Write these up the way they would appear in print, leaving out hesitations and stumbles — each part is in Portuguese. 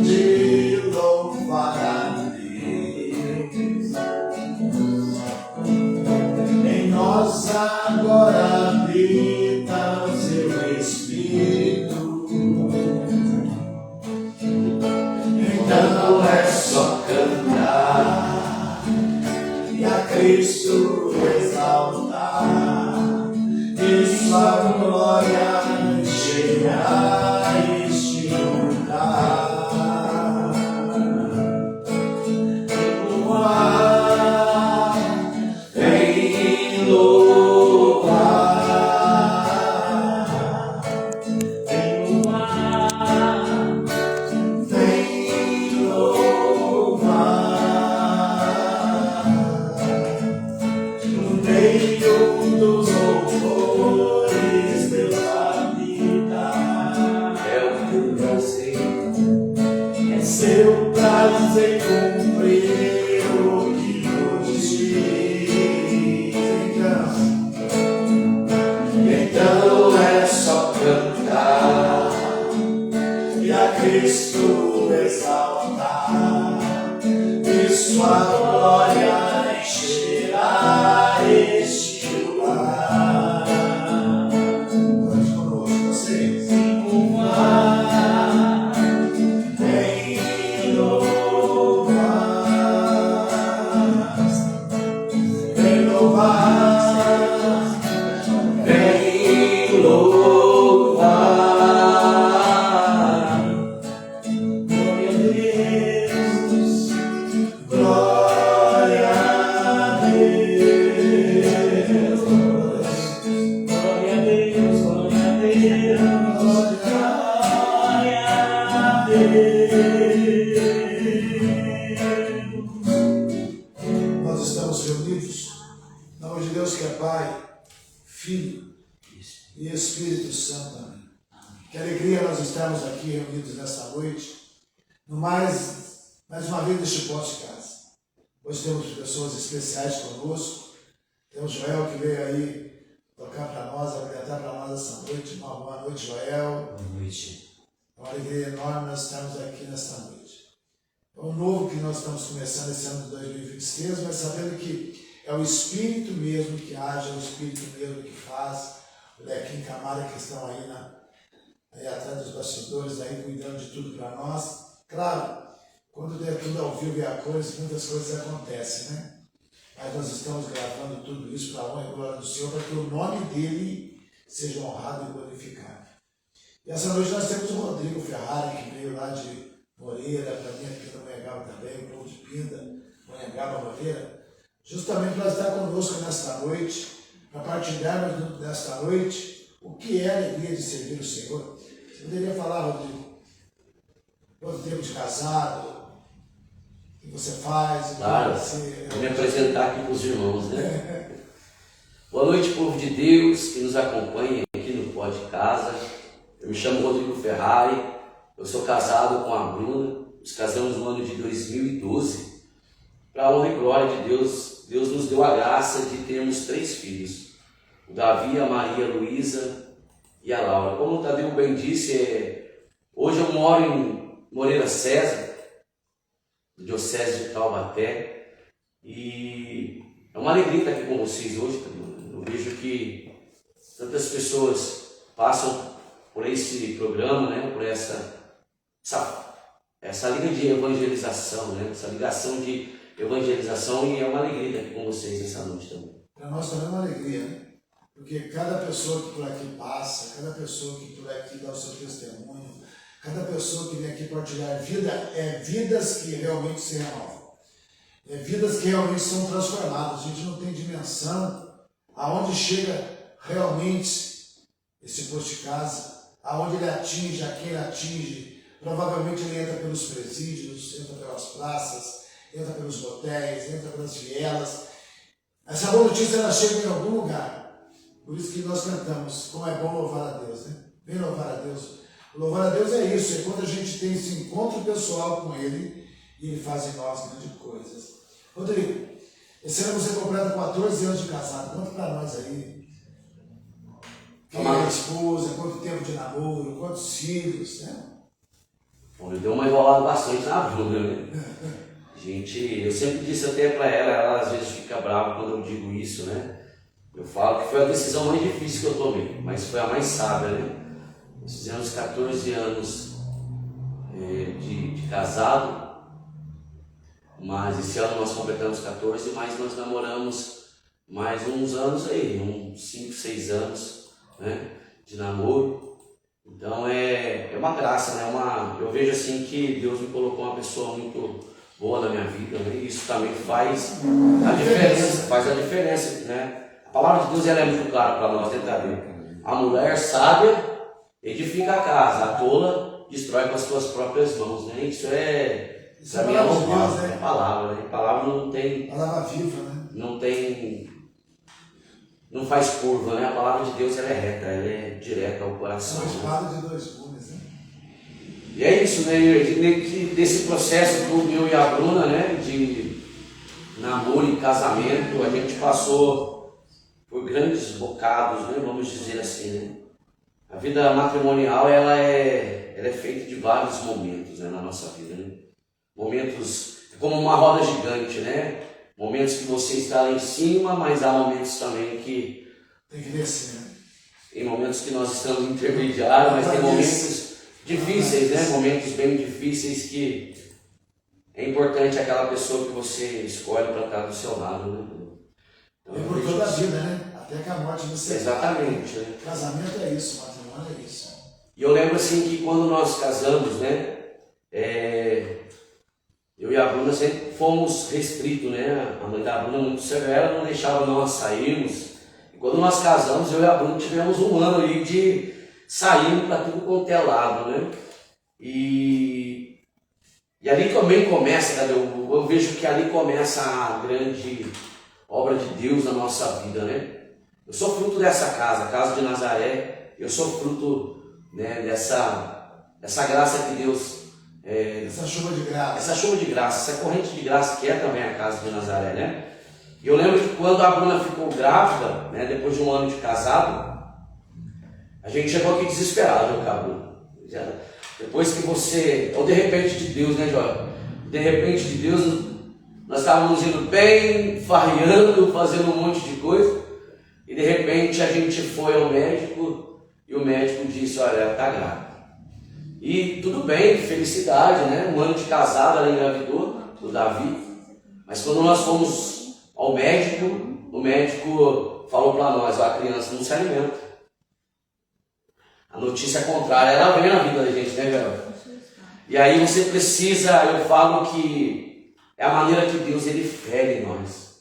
de louvar a Deus. Em nós agora habita o seu Espírito. Então é só cantar e a Cristo exaltar, e sua glória encherá este lugar. No ar vem louvar, vem no ar, vem louvar, no meio dos louvores pela vida. É o teu prazer, é seu prazer cumprir o que nos diz. Então é só cantar e a Cristo exaltar, e sua glória encherá este lugar. Pode conosco, vocês. No ar vem louvar, vem louvar, vem louvar. Glória a Deus, glória a Deus, glória a Deus, glória a Deus, glória a Deus. Nós estamos reunidos na nome de Deus que é Pai, Filho e Espírito Santo. Amém. Que alegria nós estarmos aqui reunidos nesta noite, no mais uma vez neste posto de casa. Hoje temos pessoas especiais conosco. Temos Joel que veio aí tocar para nós, apresentar para nós essa noite. Uma boa noite, Joel. Boa noite. É uma alegria enorme nós estarmos aqui nesta noite. É um novo que nós estamos começando esse ano de 2023, mas sabendo que é o Espírito mesmo que age, é o Espírito mesmo que faz. O Lequim Camara que estão aí, aí atrás dos bastidores, aí cuidando de tudo para nós. Claro, quando der tudo ao vivo e a cores, muitas coisas acontecem, né? Mas nós estamos gravando tudo isso para a honra e glória do Senhor, para que o nome dele seja honrado e glorificado. E essa noite nós temos o Rodrigo Ferrari, que veio lá de Moreira, para mim aqui do Monhangaba também, o povo de Pinda, Monhangaba, Moreira, justamente para estar conosco nesta noite, para partilharmos nesta noite o que é a alegria de servir o Senhor. Você poderia falar, Rodrigo, quanto tempo de casado, o que você faz? Claro, vou me apresentar aqui para os irmãos, né? Boa noite, povo de Deus que nos acompanha aqui no Pó de Casa. Eu me chamo Rodrigo Ferrari, eu sou casado com a Bruna, nos casamos no ano de 2012. Para a honra e glória de Deus, Deus nos deu a graça de termos 3 filhos, o Davi, a Maria Luísa e a Laura. Como o Tadeu bem disse, hoje eu moro em Moreira César, diocese de Taubaté, e é uma alegria estar aqui com vocês hoje, Tadeu. Eu vejo que tantas pessoas passam por esse programa, né, por essa liga de evangelização, né, essa ligação de evangelização, e é uma alegria estar aqui com vocês essa noite também. Para nós também é uma alegria, né? Porque cada pessoa que por aqui passa, cada pessoa que por aqui dá o seu testemunho, cada pessoa que vem aqui partilhar vidas que realmente se renovam, vidas que realmente são transformadas. A gente não tem dimensão aonde chega realmente esse posto de casa, aonde ele atinge, a quem ele atinge. Provavelmente ele entra pelos presídios, entra pelas praças, entra pelos motéis, entra pelas vielas. Essa boa notícia ela chega em algum lugar. Por isso que nós cantamos, como é bom louvar a Deus, né? Vem louvar a Deus. Louvar a Deus é isso, é quando a gente tem esse encontro pessoal com Ele e Ele faz em nós grandes coisas. Rodrigo, esse ano você completa 14 anos de casado. Conta para nós aí. Quem é a esposa, quanto tempo de namoro, quantos filhos, né? Bom, eu dei uma enrolada bastante na Bruna, né? Gente, eu sempre disse até para ela às vezes fica brava quando eu digo isso, né? Eu falo que foi a decisão mais difícil que eu tomei, mas foi a mais sábia, né? Nós fizemos 14 anos de casado, mas esse ano nós completamos 14, mas nós namoramos mais uns anos aí, uns 5, 6 anos, né, de namoro. Então é uma graça, né? Eu vejo assim que Deus me colocou uma pessoa muito boa na minha vida, né? Isso também faz a diferença, né? A palavra de Deus ela é muito clara para nós, dentro da Bíblia. A mulher sábia edifica a casa, a tola destrói com as suas próprias mãos, né? Isso é normal, né? É palavra, né? A palavra não tem. Palavra viva, né? Não faz curva, né? A palavra de Deus ela é reta, ela é direta ao coração. É uma espada de dois gumes, né? E é isso, né? Desse processo todo, eu e a Bruna, né? De namoro e casamento, a gente passou por grandes bocados, né? Vamos dizer assim, né? A vida matrimonial ela é feita de vários momentos, né? Na nossa vida, né? Momentos como uma roda gigante, né? Momentos que você está lá em cima, mas há momentos também que tem que descer, né? Em momentos que nós estamos intermediários, mas tem momentos difíceis, né? Momentos bem difíceis que é importante aquela pessoa que você escolhe para estar do seu lado, né? Então, e por toda a vida, né? Até que a morte nos separe. Exatamente. Né? Casamento é isso, matrimônio é isso. E eu lembro assim que quando nós casamos, né? Eu e a Bruna sempre fomos restritos, né? A mãe da Bruna muito severa, não deixava nós sairmos. E quando nós casamos, eu e a Bruna tivemos um ano aí de sair para tudo quanto é lado, né? E ali também começa, eu vejo que ali começa a grande obra de Deus na nossa vida, né? Eu sou fruto dessa casa, a casa de Nazaré. Eu sou fruto, né, dessa graça que Deus... essa chuva de graça. Essa chuva de graça, essa corrente de graça que é também a casa de Nazaré, né? E eu lembro que quando a Bruna ficou grávida, né, depois de um ano de casado, a gente chegou aqui desesperado, meu cabo. Depois que você... Ou de repente de Deus, né, Jó? De repente de Deus, nós estávamos indo bem, farreando, fazendo um monte de coisa, e de repente a gente foi ao médico, e o médico disse, olha, ela está grávida. E tudo bem, felicidade, né? Um ano de casado, ela engravidou, do Davi. Mas quando nós fomos ao médico, o médico falou para nós, a criança não se alimenta. A notícia contrária, ela vem na vida da gente, né, velho? E aí você precisa, eu falo que é a maneira que Deus ele fere em nós.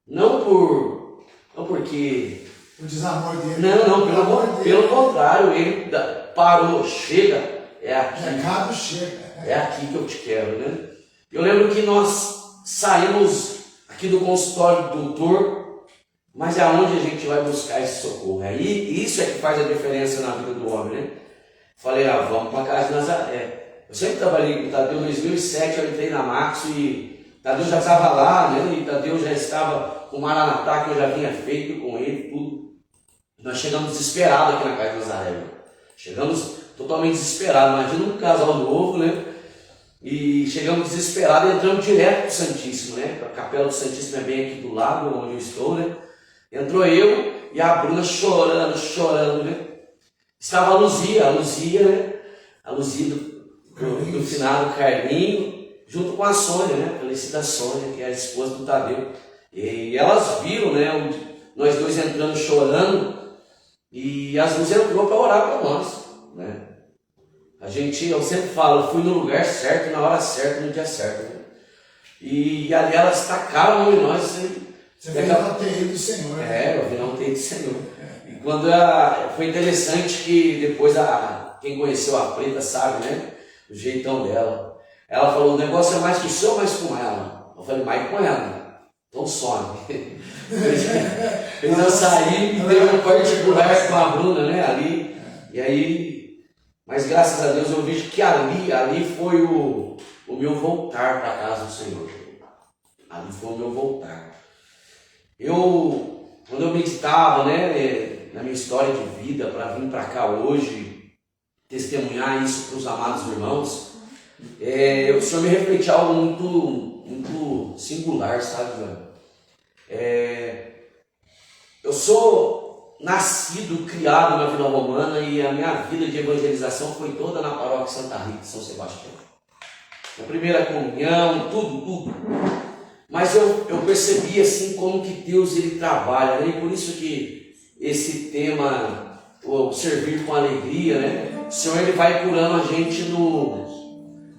Não porque... O desamor dele. Não, pelo contrário, ele parou, chega. É aqui. Recado chega. É aqui que eu te quero, né? Eu lembro que nós saímos aqui do consultório do doutor, mas é aonde a gente vai buscar esse socorro. Aí isso é que faz a diferença na vida do homem, né? Falei, vamos para a casa de Nazaré. Eu sempre trabalhei com o Tadeu. Em 2007 eu entrei na Max e Tadeu já estava lá, né? E Tadeu já estava com o Maranatá que eu já vinha feito com ele, tudo. Nós chegamos desesperados aqui na casa de Nazaré. Né? Chegamos totalmente desesperados. Imagina um casal novo, né? E chegamos desesperados e entramos direto para o Santíssimo, né? A capela do Santíssimo é bem aqui do lado, onde eu estou, né? Entrou eu e a Bruna chorando, né? Estava a Luzia, né? A Luzia do finado Carlinho, junto com a Sônia, né? A falecida Sônia, que é a esposa do Tadeu. E elas viram, né? Nós dois entrando chorando. E as luzes entrou para orar para nós, né? Eu sempre falo, eu fui no lugar certo, na hora certa, no dia certo, né? E ali elas tacaram em nós. Você veio na UTI do Senhor. Né? Eu vim na UTI do Senhor. E quando foi interessante que depois quem conheceu a Preta sabe, né? O jeitão dela. Ela falou, o negócio é mais com o seu, mais com ela. Eu falei, mais com ela. Então some. Eu saí e dei um particular com a Bruna, né? Ali. E aí... Mas graças a Deus eu vejo que ali foi o meu voltar para a casa do Senhor. Ali foi o meu voltar. Quando eu meditava, né, na minha história de vida, para vir para cá hoje, testemunhar isso para os amados irmãos, o Senhor me refletiu algo muito singular, sabe, velho? Eu sou nascido, criado na Vila Romana e a minha vida de evangelização foi toda na paróquia Santa Rita de São Sebastião. A primeira comunhão, tudo. Mas eu percebi assim como que Deus ele trabalha, né? E por isso que esse tema, o servir com alegria, né? O Senhor ele vai curando a gente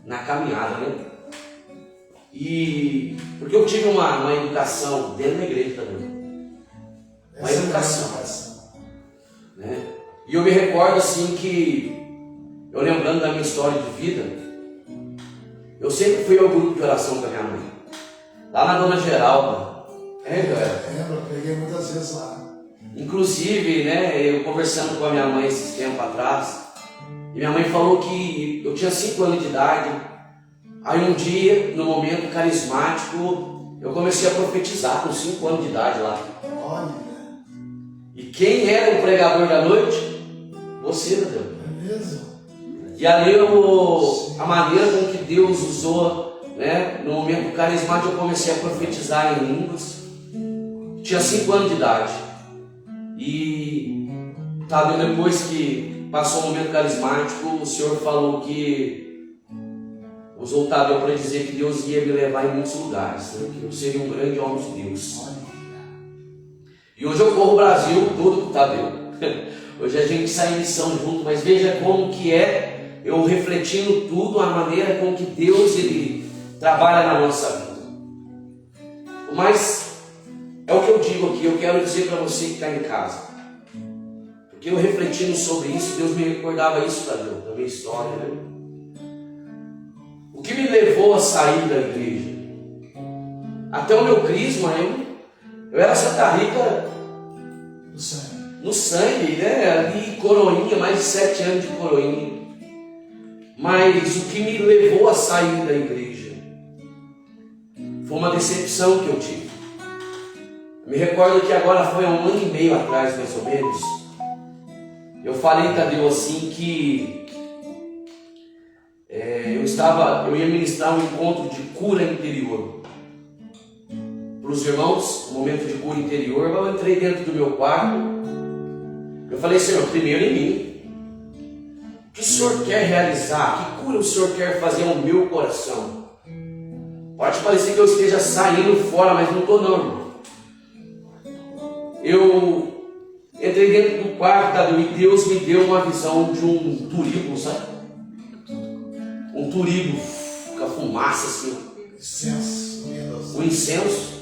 na caminhada, né? E porque eu tive uma educação dentro da igreja também. Uma educação, né? E eu me recordo assim que, eu lembrando da minha história de vida, eu sempre fui ao grupo de oração com a minha mãe, lá na Dona Geralda. Lembro, eu peguei muitas vezes lá. Inclusive, né, eu conversando com a minha mãe esses tempos atrás, e minha mãe falou que eu tinha 5 anos de idade. Aí um dia, no momento carismático, eu comecei a profetizar com 5 anos de idade lá. Olha. E quem era o pregador da noite? Você, meu Deus. É mesmo? E ali a maneira com que Deus usou, né? No momento carismático eu comecei a profetizar em línguas. Tinha 5 anos de idade. E depois que passou o momento carismático, o Senhor falou que usou o Tadeu para dizer que Deus ia me levar em muitos lugares, né? Que eu seria um grande homem de Deus. E hoje eu corro o Brasil todo com o Tadeu. Hoje a gente sai em missão junto, mas veja como que é eu refletindo tudo, a maneira com que Deus ele trabalha na nossa vida. Mas é o que eu digo aqui, eu quero dizer para você que está em casa. Porque eu refletindo sobre isso, Deus me recordava isso, Tadeu, da minha história, né? O que me levou a sair da igreja? Até o meu crisma, eu era Santa Rita no sangue, né? Ali coroinha, mais de 7 anos de coroinha. Mas o que me levou a sair da igreja foi uma decepção que eu tive. Me recordo que agora foi há 1 ano e meio atrás, mais ou menos. Eu falei, Tadeu, assim que eu ia ministrar um encontro de cura interior para os irmãos, um momento de cura interior. Eu entrei dentro do meu quarto. Eu falei, Senhor, primeiro em mim. O que o Senhor quer realizar? Que cura o Senhor quer fazer ao meu coração? Pode parecer que eu esteja saindo fora, mas não estou não, irmão. Eu entrei dentro do quarto, Tadeu, e Deus me deu uma visão de um turigo, sabe? Um turigo com a fumaça assim. Incenso. Um incenso.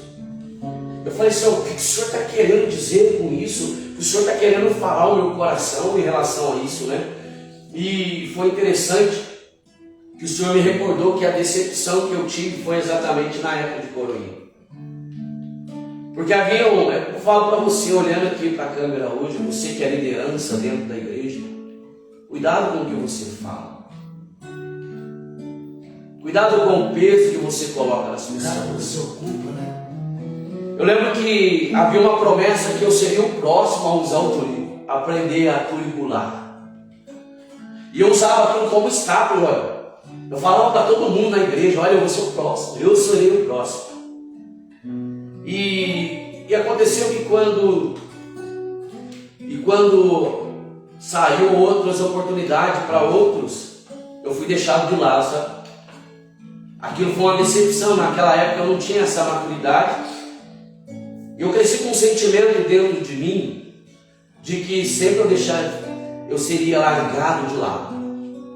Eu falei, Senhor, o que o Senhor está querendo dizer com isso? O que o Senhor está querendo falar ao meu coração em relação a isso, né? E foi interessante que o Senhor me recordou que a decepção que eu tive foi exatamente na época de coroinha. Porque havia eu falo para você, olhando aqui para a câmera hoje, você que é liderança dentro da igreja, cuidado com o que você fala. Cuidado com o peso que você coloca nas pessoas. Cuidado com o seu culpa, né? Eu lembro que havia uma promessa que eu seria o próximo a usar o turigo, aprender a turibular. E eu usava aquilo como estábulo, olha. Eu falava para todo mundo na igreja, olha, eu vou ser o próximo, eu serei o próximo. E aconteceu que quando saiu outras oportunidades para outros, eu fui deixado de lado, sabe? Aquilo foi uma decepção. Naquela época eu não tinha essa maturidade. E eu cresci com um sentimento dentro de mim de que sempre eu seria largado de lado.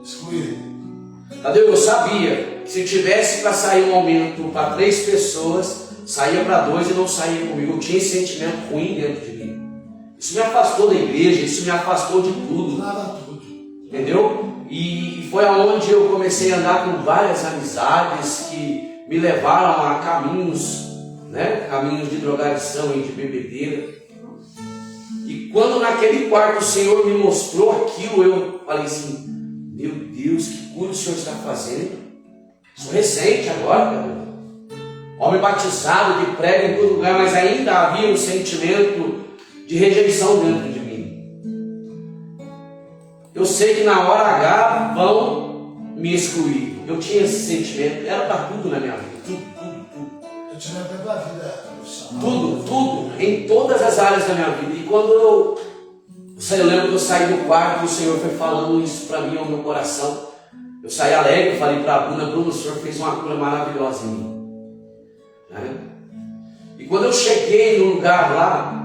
Excluído. Tadeu, eu sabia que se tivesse para sair um aumento para 3 pessoas, saía para 2 e não saía comigo. Eu tinha esse sentimento ruim dentro de mim. Isso me afastou da igreja, isso me afastou de tudo. Nada tudo. Entendeu? E foi aonde eu comecei a andar com várias amizades que me levaram a caminhos, né? Caminhos de drogadição e de bebedeira. E quando naquele quarto o Senhor me mostrou aquilo, eu falei assim, meu Deus, que cura o Senhor está fazendo? Sou recente agora, cara. Homem batizado, que prega em todo lugar, mas ainda havia um sentimento de rejeição dentro de mim. Eu sei que na hora H vão me excluir. eu tinha esse sentimento, era para tudo na minha vida, tudo. Eu tinha até para a vida profissional. Tudo, em todas as áreas da minha vida. E quando eu lembro que eu saí do quarto e o Senhor foi falando isso para mim, ao meu coração. Eu saí alegre, falei para a Bruna, o Senhor fez uma cura maravilhosa em mim. Né? E quando eu cheguei no lugar lá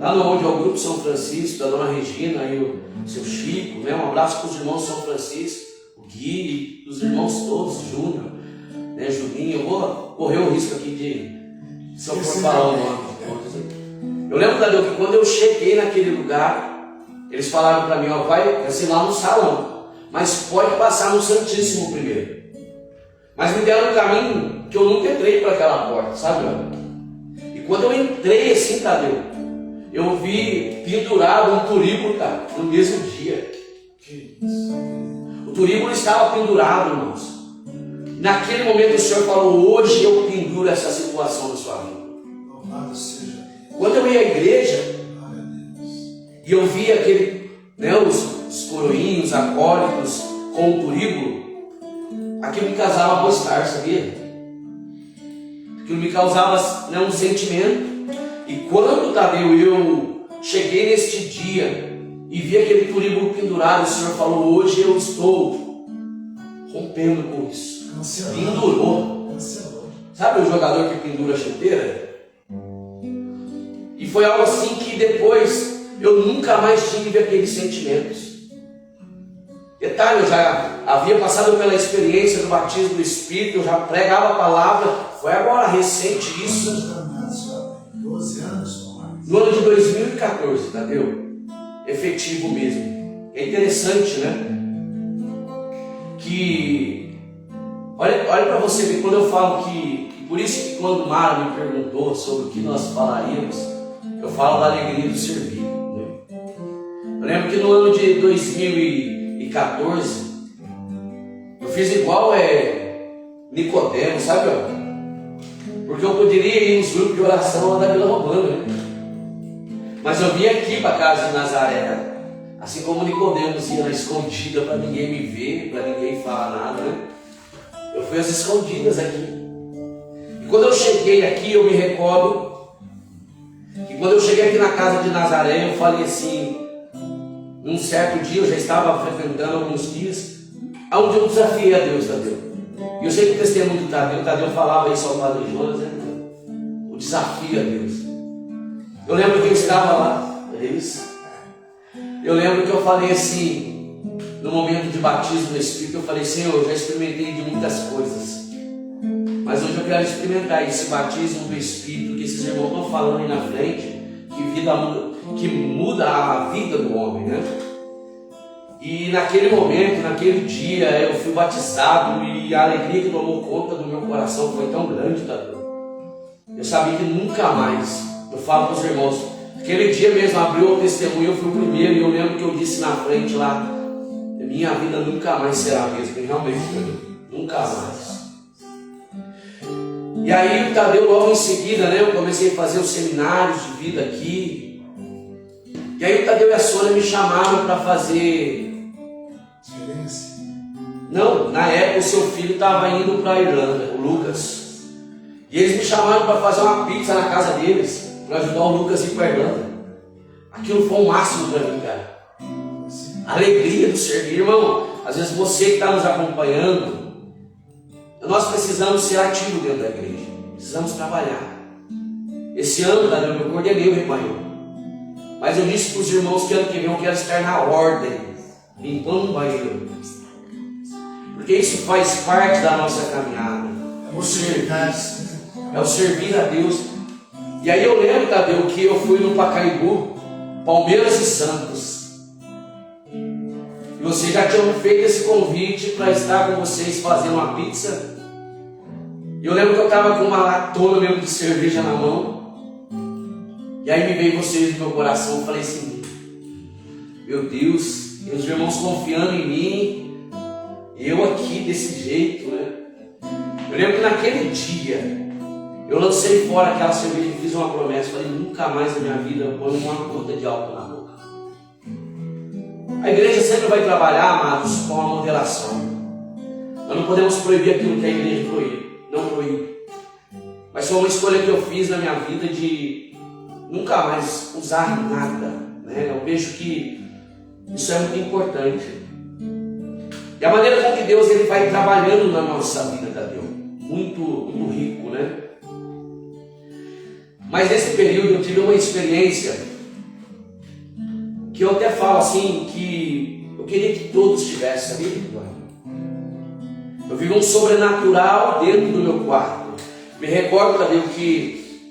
onde é o Grupo São Francisco, da Dona Regina e o seu Chico, né? Um abraço para os irmãos São Francisco, o Gui, os irmãos todos, Júnior, né? Julinho. Eu vou correr o risco aqui de, se eu for falar o nome. Eu lembro, Tadeu, que quando eu cheguei naquele lugar, eles falaram para mim, ó, vai ser lá no salão, mas pode passar no Santíssimo primeiro. Mas me deram um caminho que eu nunca entrei para aquela porta, sabe? E quando eu entrei assim, Tadeu, eu vi pendurado um turíbulo, cara, no mesmo dia. O turíbulo estava pendurado, irmãos. Naquele momento o Senhor falou, hoje eu penduro essa situação na sua vida. Louvado seja Deus. Quando eu ia à igreja, e eu via aquele, né, os coroinhos, acólitos com o turíbulo, aquilo me causava mal-estar, sabia? Aquilo me causava, né, um sentimento. E quando, Tadeu, eu cheguei neste dia e vi aquele turíbulo pendurado, o Senhor falou, hoje eu estou rompendo com isso. Pendurou. Sabe o jogador que pendura a chuteira? E foi algo assim que depois eu nunca mais tive aqueles sentimentos. Detalhe, eu já havia passado pela experiência do batismo do Espírito, eu já pregava a palavra, foi agora recente isso. 12 anos, mais. No ano de 2014, Tadeu, efetivo mesmo. É interessante, né? Que, olha para você ver, quando eu falo que, por isso que quando Mara me perguntou sobre o que nós falaríamos, eu falo da alegria do servir. Né? Eu lembro que no ano de 2014, eu fiz igual Nicodemo, sabe? Porque eu poderia ir nos grupos de oração lá da Vila Romana, né? Mas eu vim aqui para a casa de Nazaré, assim como Nicodemos ia na escondida para ninguém me ver, para ninguém falar nada, né? Eu fui às escondidas aqui. E quando eu cheguei aqui, eu me recordo que quando eu cheguei aqui na casa de Nazaré, eu falei assim, num certo dia, eu já estava frequentando alguns dias, onde eu desafiei a Deus, Tadeu. E eu sei que o testemunho do Tadeu falava isso ao Padre Jonas, né? O desafio a Deus. Eu lembro que eu estava lá, eu lembro que eu falei assim, no momento de batismo do Espírito, eu falei, Senhor, eu já experimentei de muitas coisas, mas hoje eu quero experimentar esse batismo do Espírito, que esses irmãos estão falando aí na frente, que muda a vida do homem, né? E naquele momento, naquele dia, eu fui batizado e a alegria que tomou conta do meu coração foi tão grande, Tadeu. Eu sabia que nunca mais, eu falo para os irmãos, aquele dia mesmo abriu o testemunho, eu fui o primeiro e eu lembro que eu disse na frente lá, minha vida nunca mais será a mesma, realmente, nunca mais. E aí o Tadeu, logo em seguida, né, eu comecei a fazer os seminários de vida aqui. E aí o Tadeu e a Sônia me chamaram para fazer... Não, na época o seu filho estava indo para a Irlanda, o Lucas. E eles me chamaram para fazer uma pizza na casa deles, para ajudar o Lucas a ir para a Irlanda. Aquilo foi o máximo para mim, cara. A alegria do servir, irmão. Às vezes você que está nos acompanhando, nós precisamos ser ativos dentro da igreja. Precisamos trabalhar. Esse ano, Daniel, eu coordenei o rebanho. Mas eu disse para os irmãos que ano que vem eu quero estar na ordem, limpando o banheiro. Porque isso faz parte da nossa caminhada. É o servir a Deus. E aí eu lembro, Tadeu, que eu fui no Pacaembu, Palmeiras e Santos. E vocês já tinham feito esse convite para estar com vocês fazendo uma pizza. E eu lembro que eu estava com uma latona mesmo de cerveja na mão. E aí me veio vocês no meu coração. Eu falei assim, meu Deus, meus irmãos confiando em mim. Eu aqui desse jeito, né? Eu lembro que naquele dia eu lancei fora aquela cerveja e fiz uma promessa. Falei, nunca mais na minha vida eu ponho uma gota de álcool na boca. A igreja sempre vai trabalhar, amados, com a moderação. Nós não podemos proibir aquilo que a igreja não proíbe. Mas foi uma escolha que eu fiz na minha vida de nunca mais usar nada, né? Eu vejo que isso é muito importante. E a maneira com que Deus ele vai trabalhando na nossa vida, Tadeu, muito rico, né? Mas nesse período eu tive uma experiência que eu até falo assim, que eu queria que todos tivessem, sabia? Eu vivi um sobrenatural dentro do meu quarto. Me recordo, Tadeu, que...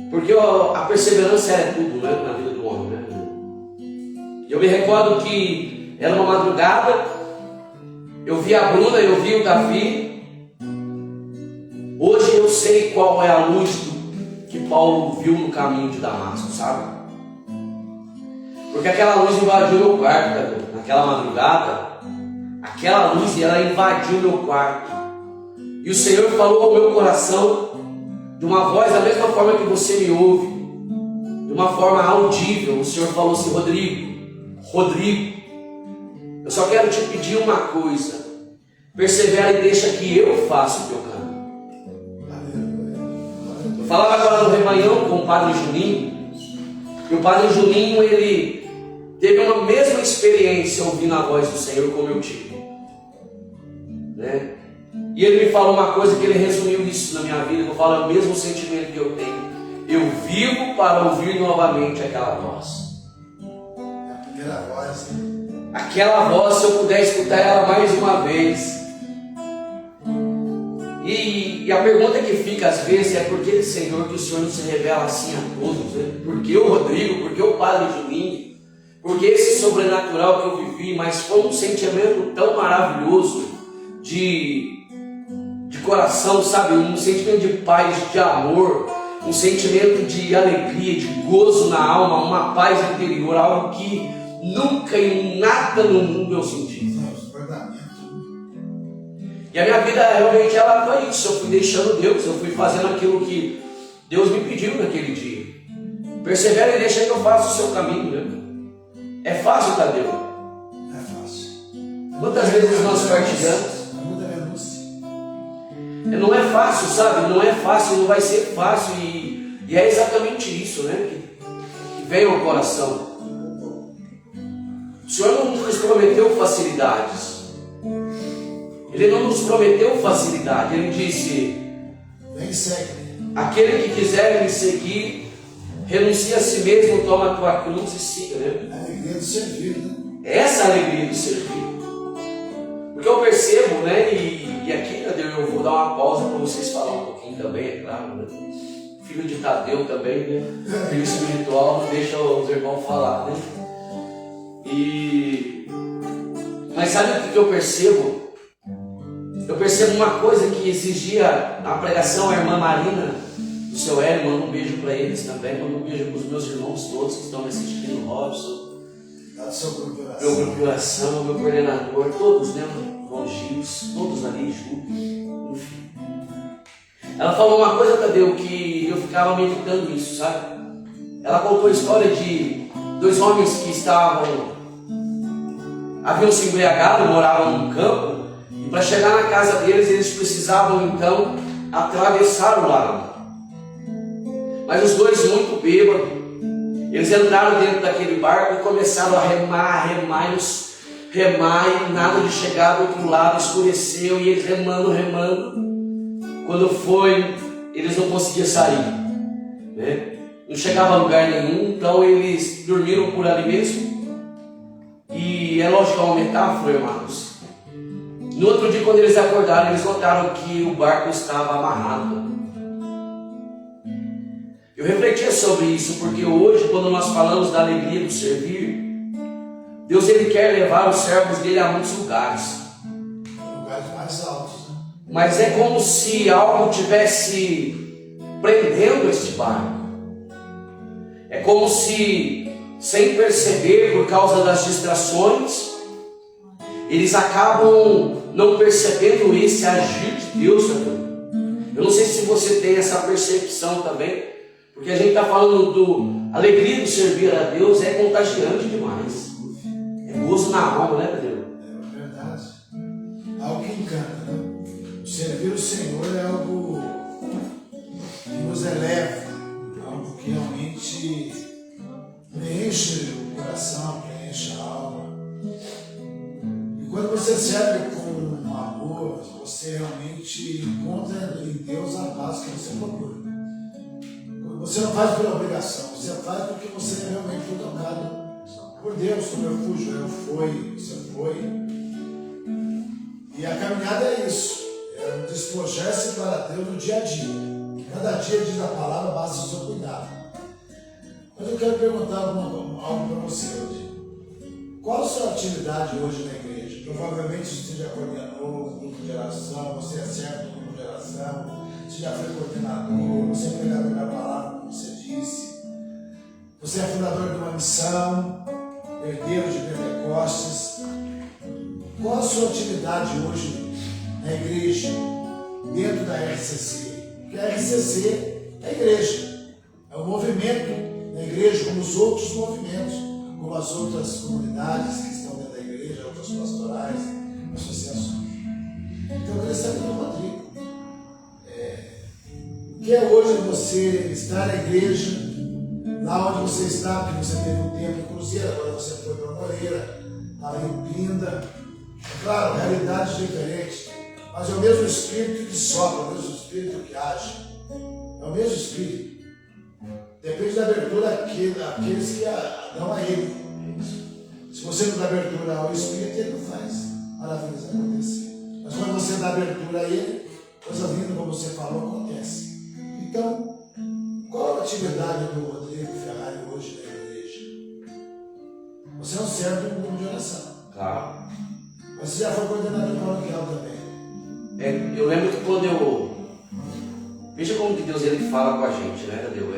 Porque a perseverança é tudo, né, na vida do homem, né? Eu me recordo que era uma madrugada, eu vi a Bruna, eu vi o Davi. Hoje eu sei qual é a luz que Paulo viu no caminho de Damasco, sabe? Porque aquela luz invadiu meu quarto, Tadeu, naquela madrugada. Aquela luz, ela invadiu meu quarto. E o Senhor falou ao meu coração de uma voz da mesma forma que você me ouve, de uma forma audível. O Senhor falou assim: Rodrigo, eu só quero te pedir uma coisa: persevera e deixa que eu faça o teu caminho. Eu falava agora no rebanhão com o Padre Juninho, e o Padre Juninho, ele teve uma mesma experiência ouvindo a voz do Senhor como eu tive, né? E ele me falou uma coisa que ele resumiu isso na minha vida. Eu falo, é o mesmo sentimento que eu tenho. Eu vivo para ouvir novamente aquela voz. A primeira voz, né? Aquela voz, se eu puder escutar ela mais uma vez. E a pergunta que fica às vezes é: por que, Senhor, que o Senhor não se revela assim a todos, né? Por que o Rodrigo? Por que o Padre Juninho? Porque esse sobrenatural que eu vivi, mas foi um sentimento tão maravilhoso de coração, sabe? Um sentimento de paz, de amor, um sentimento de alegria, de gozo na alma, uma paz interior, algo que nunca em nada no mundo eu senti. E a minha vida realmente ela foi isso. Eu fui deixando Deus, eu fui fazendo aquilo que Deus me pediu naquele dia. Persevera e deixa que eu faça o seu caminho, né? É fácil, Tadeu? É fácil. Quantas vezes nós partilhamos? Não é fácil, sabe? Não é fácil, não vai ser fácil. E é exatamente isso, né? Que vem ao coração. O Senhor não nos prometeu facilidades. Ele não nos prometeu facilidade. Ele disse: vem, segue. Aquele que quiser me seguir, renuncia a si mesmo, toma a tua cruz e siga, né? A alegria do servir, né? Essa é a alegria do servir. Porque eu percebo, né? E aqui, Tadeu, eu vou dar uma pausa para vocês falar um pouquinho também, é claro, né? Filho de Tadeu também, né? Filho espiritual, não deixa os irmãos falar, né? Mas sabe o que eu percebo? Eu percebo uma coisa que esses dias, na pregação, a irmã Marina, do seu Hélio, manda um beijo para eles também, manda um beijo para os meus irmãos todos que estão me assistindo, Robson, meu grupo de oração, meu coordenador, todos, né? João Gils, todos ali juntos, enfim. Ela falou uma coisa, Tadeu, que eu ficava meditando isso, sabe? Ela contou a história de dois homens que haviam se embriagado, moravam num campo, e para chegar na casa deles, eles precisavam então atravessar o lago. Mas os dois muito bêbados, eles entraram dentro daquele barco e começaram a remar e nada de chegar do outro lado, escureceu e eles remando. Quando foi, eles não conseguiam sair, né? Não chegava a lugar nenhum, então eles dormiram por ali mesmo. E é lógico que é uma metáfora, irmãos. No outro dia, quando eles acordaram, eles notaram que o barco estava amarrado. Eu refletia sobre isso, porque hoje, quando nós falamos da alegria do servir, Deus ele quer levar os servos dele a muitos lugares. Lugares mais altos, né? Mas é como se algo tivesse prendendo este barco. É como se, sem perceber, por causa das distrações, eles acabam não percebendo esse agir de Deus. Eu não sei se você tem essa percepção também, porque a gente está falando a alegria do servir a Deus é contagiante demais. É gozo na alma, né, Pedro? É verdade. algo que encanta, né? Servir o Senhor é algo que nos eleva, algo que realmente preenche o coração, preenche a alma. E quando você serve com amor, você realmente encontra em Deus a paz que você procura. Você não faz por obrigação, você faz porque você realmente foi tocado por Deus, como eu fui, Joel foi, você foi. E a caminhada é isso, é um despojar-se para Deus no dia a dia. Cada dia diz a palavra, basta o seu cuidado. Mas eu quero perguntar algo para você hoje. Qual a sua atividade hoje na igreja? Provavelmente você já coordenou um grupo de oração, você é servo do grupo de oração, você já foi coordenador, você é pregador da palavra, como você disse. Você é fundador de uma missão, herdeiro de Pentecostes. Qual a sua atividade hoje na igreja, dentro da RCC? Porque a RCC é a igreja, é o movimento da igreja, como os outros movimentos, como as outras comunidades que estão dentro da igreja, outras pastorais, associações. Então eu queria saber do Rodrigo. O que é hoje você estar na igreja, lá onde você está, porque você teve um tempo em Cruzeiro, agora você foi para Moreira, estava em Pinda. Claro, realidades diferentes, mas é o mesmo Espírito que sopra, é o mesmo Espírito que age, é o mesmo Espírito. Depende da abertura daqueles que dão a Ele. Se você não dá abertura ao Espírito, Ele não faz maravilhas acontecer. Mas quando você dá abertura a Ele, coisas lindas, como você falou, acontecem. Então, qual a atividade do Rodrigo Ferrari hoje na igreja? Você é um servo do grupo de oração. Claro. Mas você já foi coordenador paroquial também. Eu lembro que quando eu... Veja como que Deus ele fala com a gente, né, Tadeu?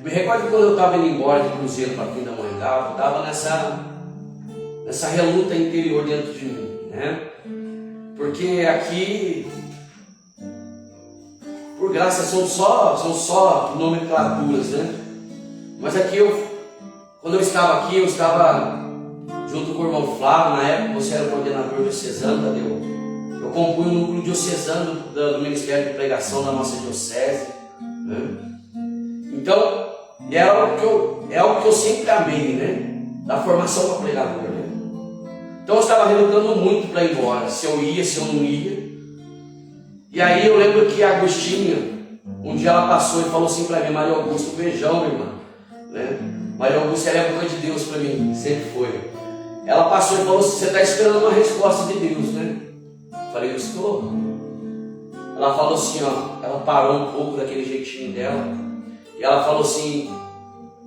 Me recordo que quando eu estava indo embora de Cruzeiro para Pindamonhangaba, eu estava nessa reluta interior dentro de mim, né? Porque aqui, por graça, são só nomenclaturas, né? Mas aqui, quando eu estava aqui, eu estava junto com o irmão Flávio, na época você era coordenador diocesano, Tadeu. Eu compunha o núcleo diocesano do Ministério de Pregação da nossa diocese, né? Então, é algo que eu sempre amei, né? Da formação para pregador, né? Então eu estava relutando muito para ir embora, se eu ia, se eu não ia. E aí eu lembro que a Agostinha, um dia ela passou e falou assim para mim: Maria Augusta, um beijão, minha irmã, né? Maria Augusta ela é boca de Deus para mim, sempre foi. Ela passou e falou assim: você está esperando uma resposta de Deus, né? Eu falei: eu estou. Ela falou assim, ó, ela parou um pouco daquele jeitinho dela e ela falou assim: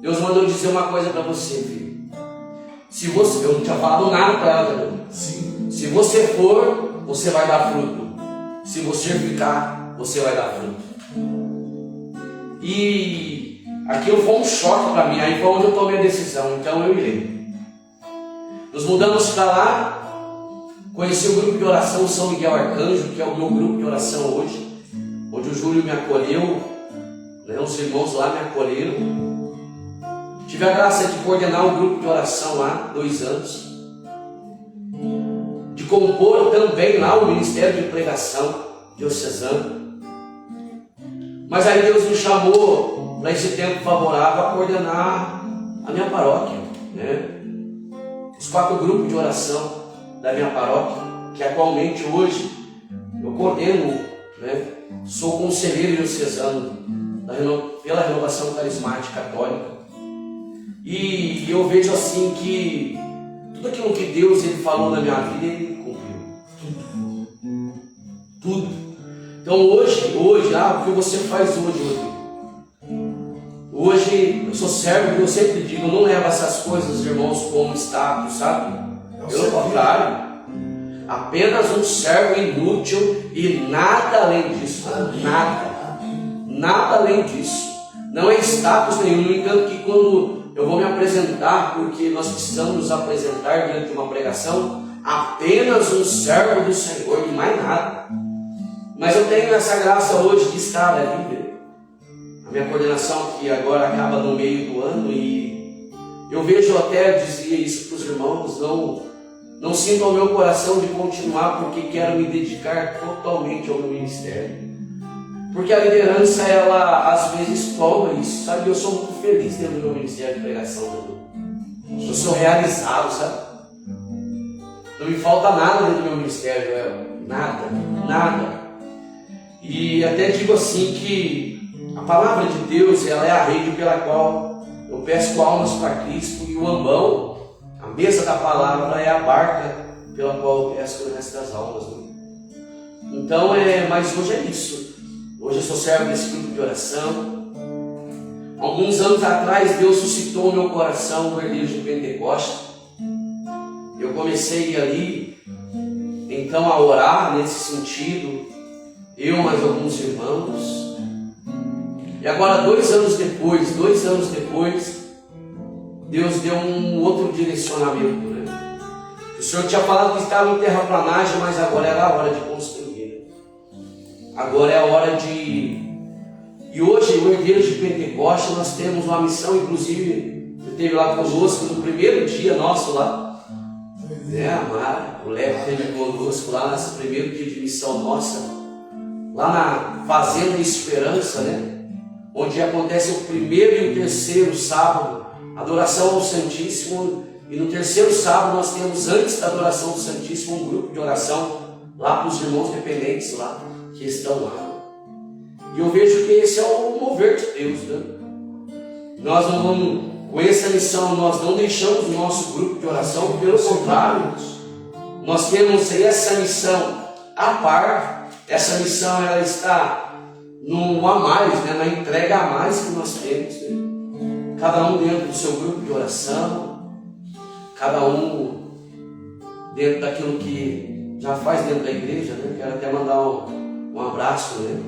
Deus mandou dizer uma coisa para você, filho. Se você, eu não tinha falado nada para ela, né? Sim. Se você for, você vai dar fruto. Se você ficar, você vai dar fruto. E aquilo foi um choque para mim. Aí foi onde eu tomei a decisão. Então eu irei. Nos mudamos para lá. Conheci o grupo de oração São Miguel Arcanjo, que é o meu grupo de oração hoje, onde o Júlio me acolheu, né? Os irmãos lá me acolheram. Tive a graça de coordenar um grupo de oração lá, 2 anos. De compor também lá o Ministério de Pregação diocesano. Mas aí Deus me chamou para esse tempo favorável a coordenar a minha paróquia, né? Os 4 grupos de oração da minha paróquia, que atualmente hoje eu coordeno, né? Sou conselheiro diocesano pela Renovação Carismática Católica. E eu vejo assim que tudo aquilo que Deus ele falou na minha vida, Ele cumpriu. Tudo. Então hoje, o que você faz hoje, Rodrigo? Hoje eu sou servo e eu sempre digo, eu não levo essas coisas, irmãos, como status, sabe? Pelo contrário, apenas um servo inútil e nada além disso. Nada além disso. Não é status nenhum. No entanto, que quando eu vou me apresentar, porque nós precisamos nos apresentar diante de uma pregação, apenas um servo do Senhor e mais nada. Mas eu tenho essa graça hoje de estar ali. A minha coordenação que agora acaba no meio do ano, e eu vejo, até dizia isso para os irmãos, Não sinto ao meu coração de continuar porque quero me dedicar totalmente ao meu ministério. Porque a liderança, ela às vezes toma isso, sabe? Eu sou muito feliz dentro do meu ministério de pregação, eu sou realizado, sabe? Não me falta nada dentro do meu ministério, nada, nada. E até digo assim que a palavra de Deus, ela é a rede pela qual eu pesco almas para Cristo, e o ambão, a mesa da palavra, é a barca pela qual eu pesco o resto das almas. Né? Então, mas hoje é isso. Hoje eu sou servo desse grupo de oração. Alguns anos atrás, Deus suscitou no meu coração o herdeiro de Pentecoste. Eu comecei ali, então, a orar nesse sentido, eu mais alguns irmãos. E agora, 2 anos depois, Deus deu um outro direcionamento, né? O Senhor tinha falado que estava em terraplanagem, mas agora era a hora de construir. Agora é a hora de... E hoje, o herdeiro de Pentecoste, nós temos uma missão, inclusive, você esteve lá conosco no primeiro dia nosso lá. A Mara, o Léo esteve conosco lá nesse primeiro dia de missão nossa, lá na Fazenda Esperança, né? Onde acontece o primeiro e o terceiro sábado, adoração ao Santíssimo, e no terceiro sábado nós temos, antes da adoração ao Santíssimo, um grupo de oração lá para os irmãos dependentes lá, que estão lá. E eu vejo que esse é o mover de Deus, né? Nós não vamos... Com essa missão, nós não deixamos o nosso grupo de oração, pelo contrário, nós temos essa missão a par. Essa missão, ela está no a mais, né? Na entrega a mais que nós temos, né? Cada um dentro do seu grupo de oração, cada um dentro daquilo que já faz dentro da igreja, né? Quero até mandar um abraço, né?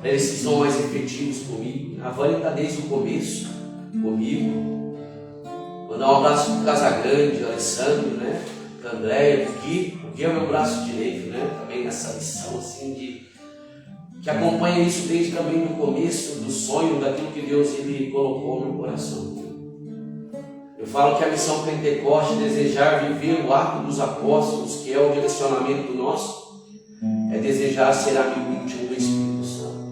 Para eles que são mais efetivos comigo. A Vânia está desde o começo comigo. Mandar um abraço para o Casagrande, Alessandro, né? Para Andréia, o Gui é o meu braço direito, né? Também nessa missão assim que acompanha isso desde também no começo do sonho, daquilo que Deus ele colocou no meu coração. Eu falo que a missão Pentecoste, desejar viver o ato dos apóstolos, que é o direcionamento nosso, é desejar ser amigo íntimo do Espírito Santo.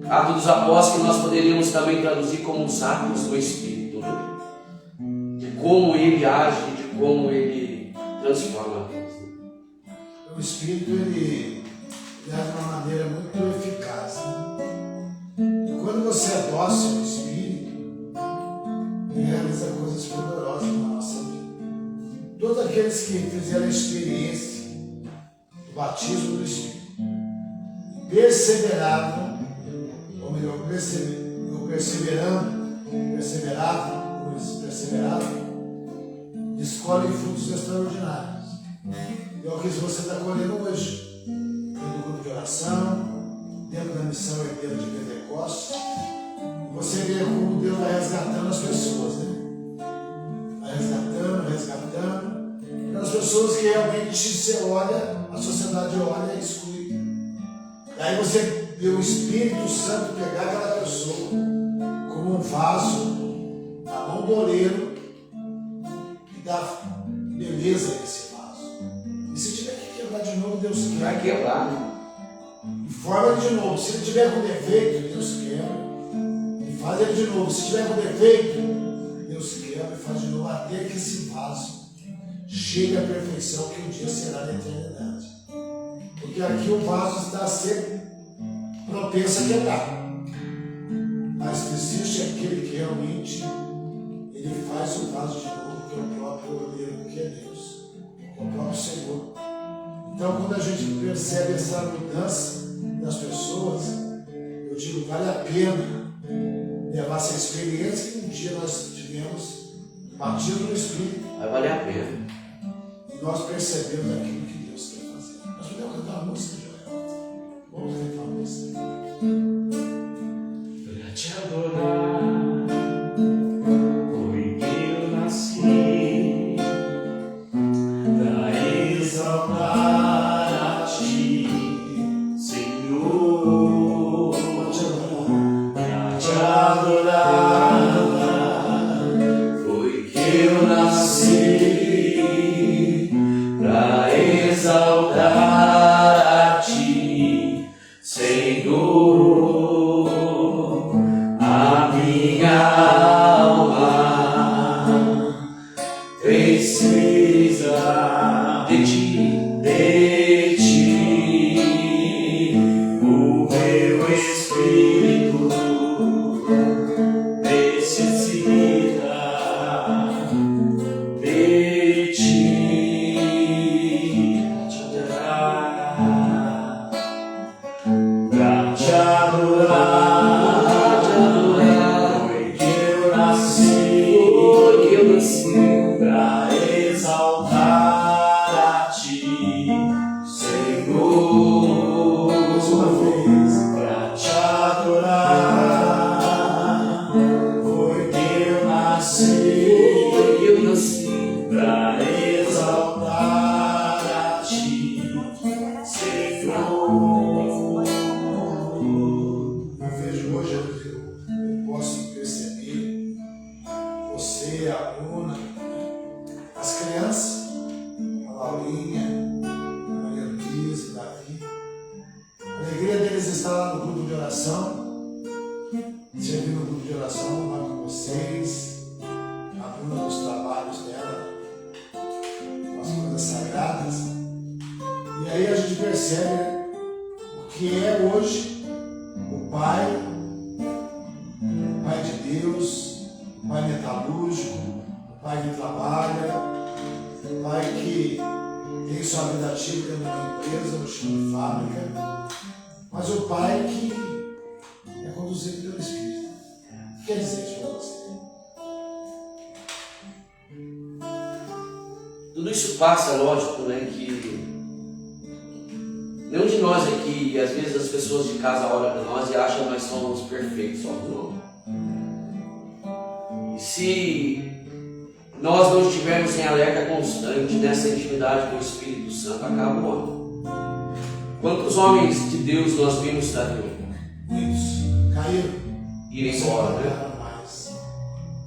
Ato dos apóstolos que nós poderíamos também traduzir como os atos do Espírito, né? De como ele age, de como ele transforma a vida. O Espírito, ele age de uma maneira muito eficaz, né? E quando você é dócil ao Espírito, ele realiza coisas poderosas na nossa vida. Todos aqueles que fizeram a experiência do batismo do Espírito perseveravam, ou melhor, perseveravam, escolhem frutos extraordinários. É o que você está colhendo hoje, dentro do grupo de oração, dentro da missão herdeira de Pentecoste. Você vê como Deus vai resgatando as pessoas, né? Vai resgatando. As pessoas que realmente você olha, a sociedade olha e exclui. Aí você vê o Espírito Santo pegar aquela pessoa como um vaso na mão do oleiro e dar beleza a esse vaso. E se tiver que quebrar de novo, Deus quebra. Vai quebrar, né? E forma ele de novo. Se ele tiver com defeito, Deus quebra. E faz ele de novo. Se tiver com defeito, Deus quebra e faz de novo até que esse vaso chegue à perfeição que um dia será na eternidade. Porque aqui o vaso está sempre propenso a quebrar. Mas existe aquele que realmente ele faz o vaso de novo, que é o próprio oleiro, que é Deus, o próprio Senhor. Então, quando a gente percebe essa mudança das pessoas, eu digo, vale a pena levar essa experiência que um dia nós tivemos batido no Espírito. Vai valer a pena. E nós percebemos aquilo que Deus quer fazer. Nós podemos cantar uma música, Joel? Vamos cantar uma música. Pra te adorar foi que eu nasci, pra exaltar a ti, Senhor. Pra te adorar foi que eu nasci. de ti. De ti, o meu espírito necessita. De ti, pra te adorar, foi que eu nasci, pra exaltar a ti, Senhor. Mais uma vez. Pra te adorar, foi que eu nasci, pra exaltar a ti, Senhor. Eu vejo hoje, eu posso perceber você, a Bruna, as crianças, a Laurinha, a Maria Luísa, o Davi. A alegria deles está lá no grupo de oração, servindo no grupo de oração lá com vocês, a Bruna dos trabalhos dela, com as coisas sagradas. E aí a gente percebe o que é hoje o Pai de Deus, Pai metalúrgico, Pai que trabalha, Pai que tem sua vida ativa dentro de uma empresa, no chão de fábrica, mas o Pai que é conduzido pelo Espírito. O que quer dizer isso para você? Tudo isso passa, lógico, né, que nenhum de nós aqui, às vezes as pessoas de casa olham para nós e acham que nós somos perfeitos, só não. E se nós não estivermos em alerta constante nessa intimidade com o Espírito Santo, acaba o ano. Quantos homens de Deus nós vimos, Tadeu, Muitos caíram. ir embora, né? Não mais.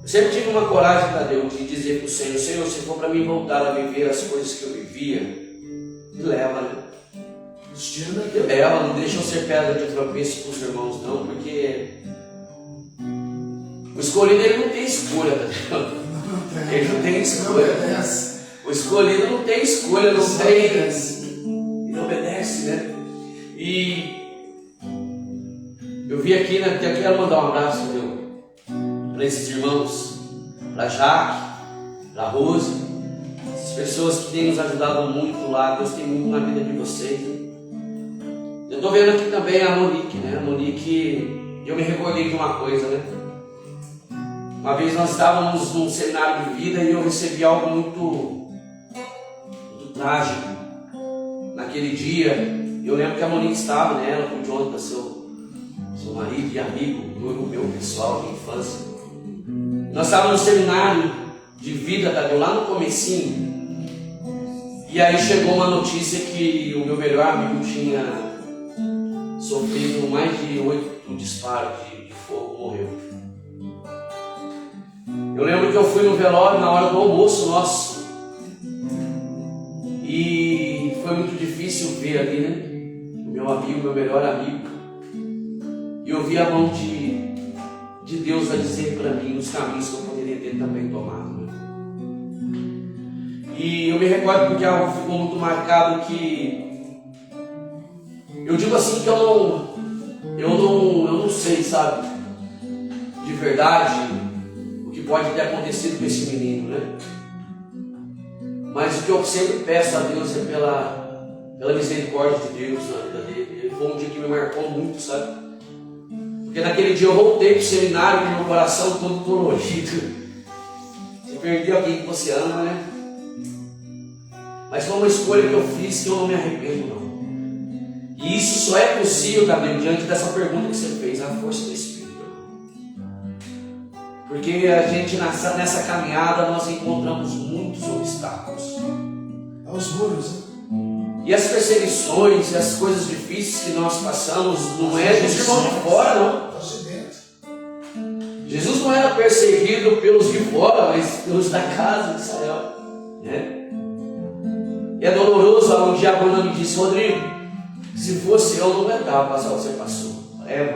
Eu sempre tive uma coragem, Tadeu, de dizer para o Senhor: Senhor, se for para mim voltar a viver as coisas que eu vivia, me leva, né? Os tiros daqui. Me leva, não deixa eu ser pedra de tropeço para os irmãos, não, porque o escolhido ele não tem escolha, Tadeu. Ele não tem escolha. O escolhido não tem escolha, não tem. Ele obedece, né? E eu vi aqui, né? Eu quero mandar um abraço, para esses irmãos, para Jaque, para Rose, essas pessoas que têm nos ajudado muito lá. Deus tem muito na vida de vocês. Né? Eu estou vendo aqui também a Monique, né? A Monique, eu me recordei de uma coisa, né? Uma vez nós estávamos num seminário de vida e eu recebi algo muito trágico. Naquele dia, eu lembro que a Monique estava, né? Ela com o Jonathan, seu marido e amigo, meu pessoal de infância. Nós estávamos no seminário de vida, Tadeu, lá no comecinho. E aí chegou uma notícia que o meu melhor amigo tinha sofrido mais de 8 disparos de fogo, morreu. Eu lembro que eu fui no velório na hora do almoço nosso. E foi muito difícil ver ali, né? O meu amigo, meu melhor amigo. E eu vi a mão de Deus a dizer para mim os caminhos que eu poderia ter também tomado. Né? E eu me recordo porque algo ficou muito marcado que eu digo assim que eu não sei, sabe? De verdade o que pode ter acontecido com esse menino, né? Mas o que eu sempre peço a Deus é pela misericórdia de Deus na vida dele. Ele foi um dia que me marcou muito, sabe? Porque naquele dia eu voltei para o seminário com meu coração todo dolorido. Você perdeu alguém que você ama, né? Mas foi uma escolha que eu fiz que eu não me arrependo, não. E isso só é possível, Gabriel, diante dessa pergunta que você fez, a força do Espírito. Porque a gente nessa caminhada nós encontramos muitos obstáculos. É os muros, né? E as perseguições, as coisas difíceis que nós passamos não é dos irmãos de fora, não. Jesus não era perseguido pelos de fora, mas pelos da casa de Israel. Né? E é doloroso. Um dia a Bruna me disse: Rodrigo, se fosse eu não aguentava passar o que você passou.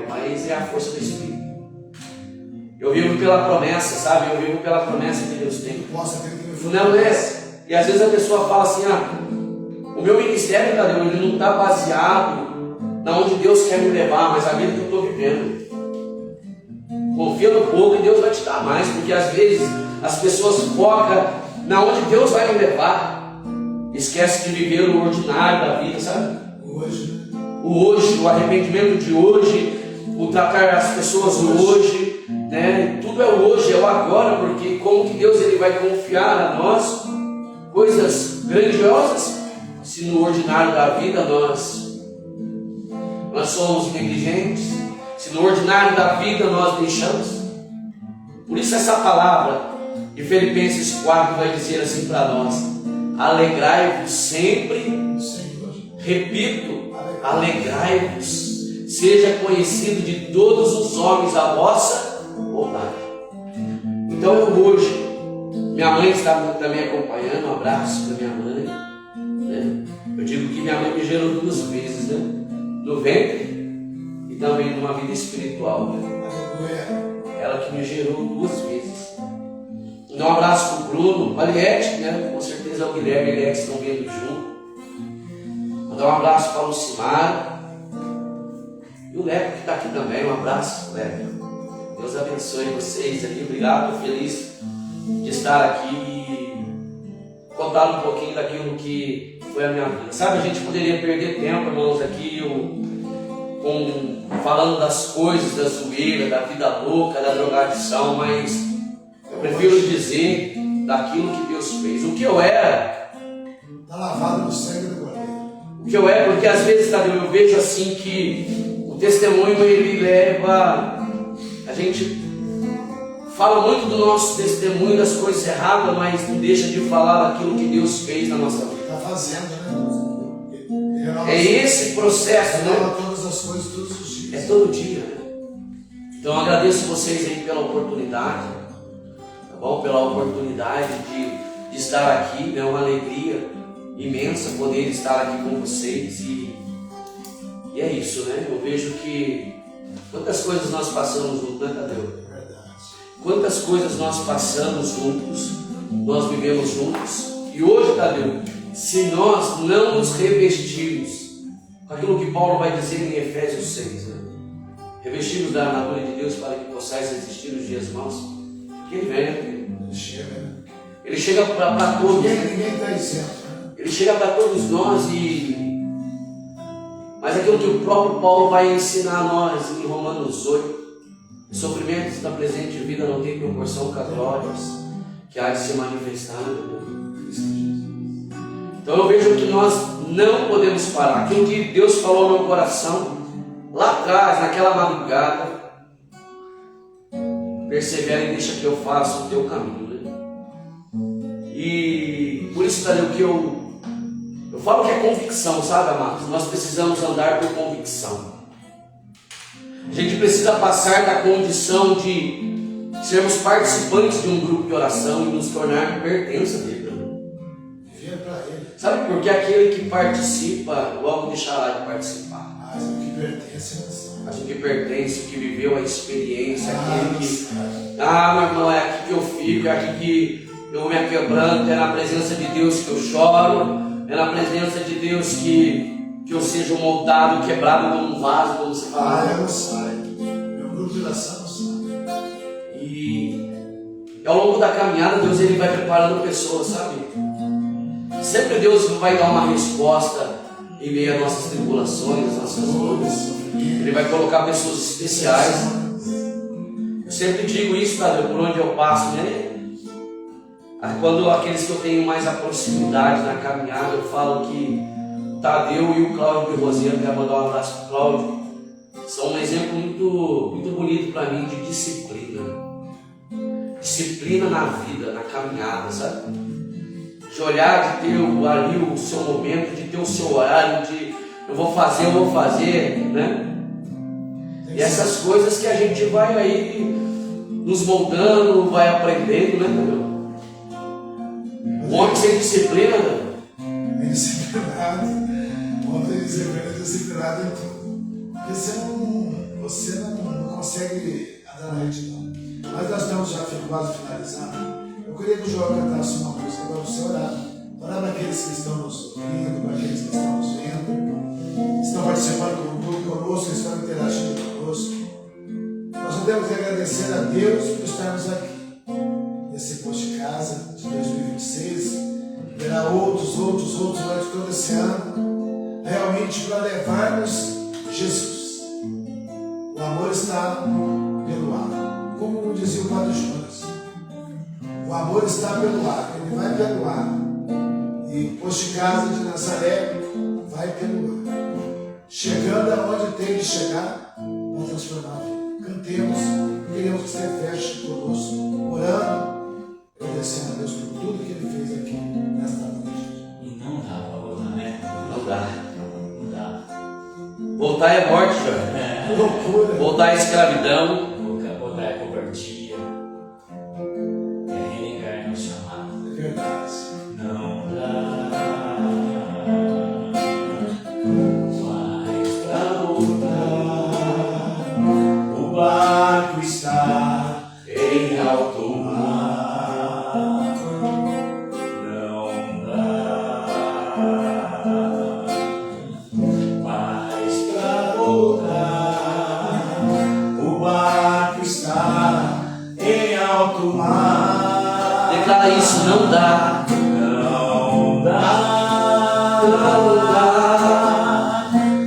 Mas é a força do Espírito. Eu vivo pela promessa, sabe? Eu vivo pela promessa que Deus tem. Posso acreditar que Não é. E às vezes a pessoa fala assim: meu ministério, Tadeu, ele não está baseado na onde Deus quer me levar, mas a vida que eu estou vivendo. Confia no pouco e Deus vai te dar mais, porque às vezes as pessoas focam na onde Deus vai me levar, esquece de viver o ordinário da vida, sabe? Hoje, O hoje, o arrependimento de hoje, o tratar as pessoas no hoje, né? Tudo é o hoje, é o agora, porque como que Deus ele vai confiar a nós coisas grandiosas se no ordinário da vida nós somos negligentes, se no ordinário da vida nós deixamos. Por isso essa palavra de Filipenses 4 vai dizer assim para nós: alegrai-vos sempre, Senhor, repito, alegrai-vos, seja conhecido de todos os homens a vossa bondade. Então eu hoje, minha mãe está também acompanhando, um abraço para minha mãe, né? Eu digo que minha mãe me gerou 2 vezes, né? No ventre e também numa vida espiritual, né? aleluia. Ela que me gerou 2 vezes. Então, um abraço para o Bruno, para a Liette, né? Com certeza o Guilherme e a Liette estão vendo junto. Mandar um abraço para o Lucimar e o Leco que está aqui também. Um abraço, Leco. Deus abençoe vocês aqui. Obrigado, feliz de estar aqui e contar um pouquinho daquilo que foi a minha vida. Sabe, a gente poderia perder tempo, irmãos, aqui falando das coisas, da zoeira, da vida louca, da drogadição, mas eu prefiro dizer daquilo que Deus fez. O que eu era, Está lavado no sangue do Cordeiro. o que eu era, porque às vezes, Tadeu, eu vejo assim que o testemunho ele leva, a gente fala muito do nosso testemunho, das coisas erradas, mas não deixa de falar daquilo que Deus fez na nossa vida. Está fazendo, né? Ele renova, É esse processo, né? renova todas as coisas todos os dias. É todo dia, né? Então eu agradeço vocês aí pela oportunidade, tá bom? Pela oportunidade de estar aqui, né? Uma alegria imensa poder estar aqui com vocês e é isso, né? Eu vejo que quantas coisas nós passamos juntos, né, Tadeu? Verdade. Quantas coisas nós passamos juntos, nós vivemos juntos. E hoje, Tadeu, se nós não nos revestirmos com aquilo que Paulo vai dizer em Efésios 6, né? Revestirmos da armadura de Deus para que possais resistir nos dias maus, que ele vem, né? Ele chega, né? Ele chega para todos, né? Ninguém está isento, né? Ele chega para todos nós mas aquilo que o próprio Paulo vai ensinar a nós em Romanos 8, os sofrimentos da presente vida não têm proporção com as glórias que há de se manifestar no Cristo Jesus. Então eu vejo que nós não podemos parar. Aquilo que Deus falou no meu coração lá atrás, naquela madrugada, persevera e deixa que eu faça o teu caminho, né? E por isso, Tadeu, que eu falo que é convicção, sabe, amados? Nós precisamos andar por convicção. A gente precisa passar da condição de sermos participantes de um grupo de oração e nos tornar pertença dele. Viver para ele. Sabe por que aquele que participa logo deixará de participar? Mas o que pertence à nação. Mas o que pertence, o que viveu a experiência, aquele que... Ah, meu irmão, é aqui que eu fico, é aqui que eu me quebranto, é na presença de Deus que eu choro, é na presença de Deus que eu seja moldado, quebrado como um vaso, como você fala. eu não sai. Meu grupo de oração não sai. E ao longo da caminhada, Deus ele vai preparando pessoas, sabe? Sempre Deus vai dar uma resposta em meio às nossas tribulações, às nossas dores. Ele vai colocar pessoas especiais. Eu sempre digo isso, Tadeu, por onde eu passo, né? Quando aqueles que eu tenho mais a proximidade na caminhada, eu falo que o Tadeu e o Cláudio de Rosiano, quero mandar um abraço para o Cláudio, são um exemplo muito bonito para mim de disciplina. Disciplina na vida, na caminhada, sabe? De olhar, de ter ali o seu momento, de ter o seu horário, de eu vou fazer, né? E essas coisas que a gente vai aí nos moldando, vai aprendendo, né, Tadeu? O homem sem disciplina, né? É disciplinado. O homem disciplinado em tudo. Porque você não consegue andar na retidão. Mas nós estamos já quase finalizando. Eu queria que o João cantasse uma música para você orar. Orar para aqueles que estão nos ouvindo, para aqueles agradecer a Deus por estarmos aqui nesse posto de casa de 2026. Terá outros durante todo esse ano, realmente para levarmos Jesus. O amor está pelo ar, como dizia o Padre Jonas. O amor está pelo ar, ele vai pelo ar. E o posto de casa de Nazaré vai pelo ar. Chegando aonde tem que chegar, para transformar a vida. Cantemos, queremos que você feche conosco, orando, agradecendo a Deus por tudo que Ele fez aqui nesta noite. E não dá para voltar, né? Não dá. Não dá. Voltar é morte, Jorge. Que loucura! Voltar é escravidão. Voltar é covardia. É renegar no chamado. É verdade. Não dá mais pra voltar. O barco está em alto mar. Não dá mais pra voltar. O barco está em alto mar. Declara isso, não dá. Não dá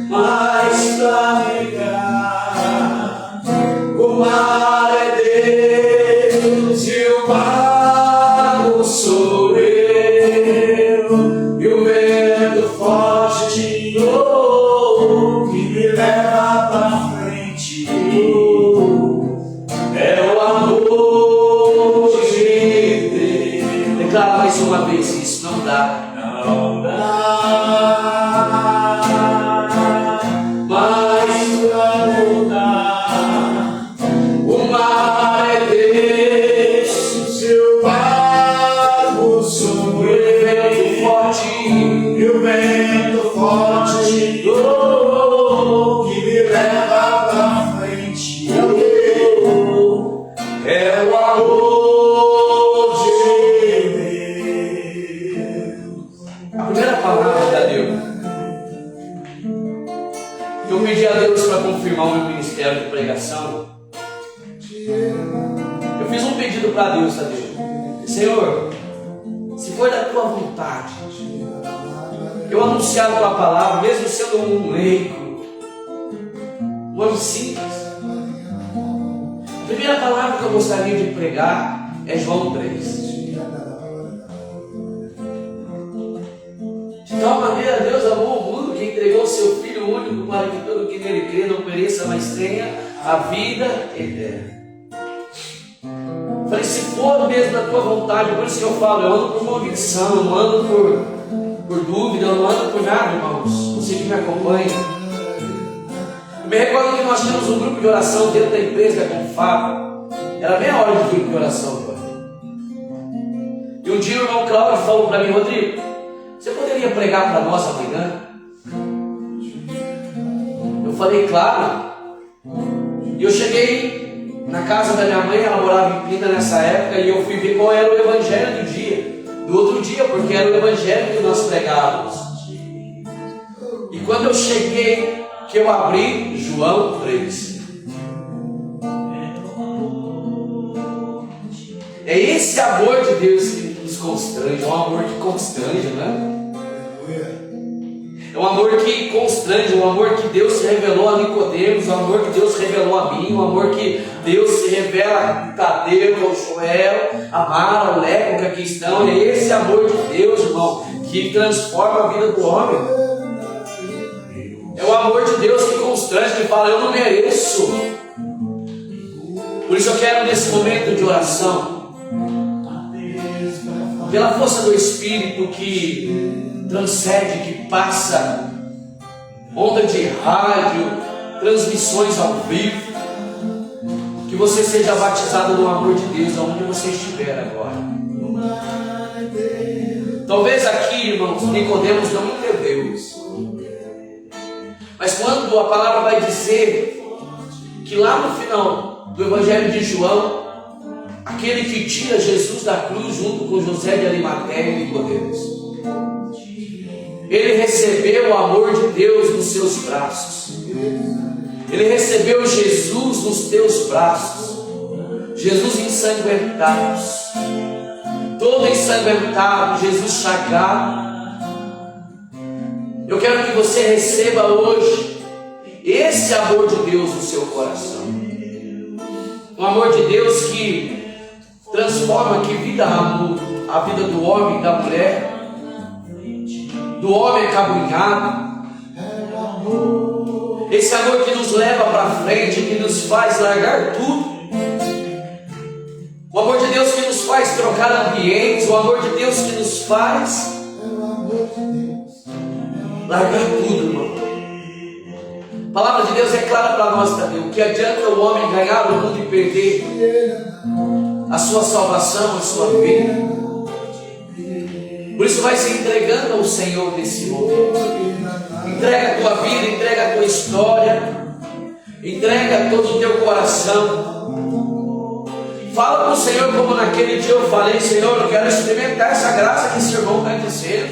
mais pra negar. O mar é Deus e o barco sou eu. E o vento forte oh, que me leva pra frente. É o amor de Deus. Declara mais uma vez isso, não dá. Não dá mais pra voltar. O mar é Deus, seu barco sou eu. Forte. E o vento forte oh, que me leva pra frente. É o amor de Deus. A primeira palavra da Deus. Eu pedi a Deus para confirmar o meu ministério de pregação. Eu fiz um pedido para Deus, sabe? Senhor, se for da tua vontade, eu anunciar a tua palavra, mesmo sendo um leigo, um homem simples. A primeira palavra que eu gostaria de pregar é João 3. De tal maneira Deus amou o mundo que entregou o seu Filho único para que todo que nele crê não pereça, mas tenha a vida eterna. Falei, se for mesmo da tua vontade, por isso que eu falo, eu ando por convicção, eu não ando por dúvida, eu não ando por nada, irmãos. Você que me acompanha. Eu me recordo que nós tínhamos um grupo de oração dentro da empresa da Confab. Era meia hora de grupo de oração, pai. E um dia o irmão Cláudio falou para mim, Rodrigo, você poderia pregar para nós amanhã? Eu falei, claro. E eu cheguei na casa da minha mãe, ela morava em Pinda nessa época, e eu fui ver qual era o evangelho do dia, do outro dia, porque era o evangelho que nós pregávamos. E quando eu cheguei, que eu abri João 3. É esse amor de Deus que nos constrange, é um amor que constrange, né? É um amor que constrange, um amor que Deus se revelou a Nicodemos, um amor que Deus revelou a mim, um amor que Deus se revela a Tadeu, ao Joel, a Mara, ao Leco, que aqui estão. É esse amor de Deus, irmão, que transforma a vida do homem. É o amor de Deus que constrange, que fala, eu não mereço. Por isso eu quero nesse momento de oração, pela força do Espírito que transcende, que passa, onda de rádio, transmissões ao vivo, que você seja batizado no amor de Deus, aonde você estiver agora. Talvez aqui, irmãos, Nicodemos não entendeu isso. Mas quando a palavra vai dizer que lá no final do Evangelho de João, aquele que tira Jesus da cruz junto com José de Arimateia e Nicodemos, ele recebeu o amor de Deus nos seus braços. Ele recebeu Jesus nos teus braços. Jesus ensanguentado, todo ensanguentado, Jesus chagado. Eu quero que você receba hoje esse amor de Deus no seu coração. Um amor de Deus que transforma, que vida a vida do homem e da mulher, do homem acabunhado. Esse amor que nos leva para frente, que nos faz largar tudo. O amor de Deus que nos faz trocar ambientes, o amor de Deus que nos faz largar tudo, irmão. A palavra de Deus é clara para nós também. O que adianta o homem ganhar o mundo e perder a sua salvação, a sua vida? Por isso vai se entregando ao Senhor nesse momento. Entrega a tua vida, entrega a tua história, entrega todo o teu coração. Fala para o Senhor como naquele dia eu falei: Senhor, eu quero experimentar essa graça que esse irmão está dizendo.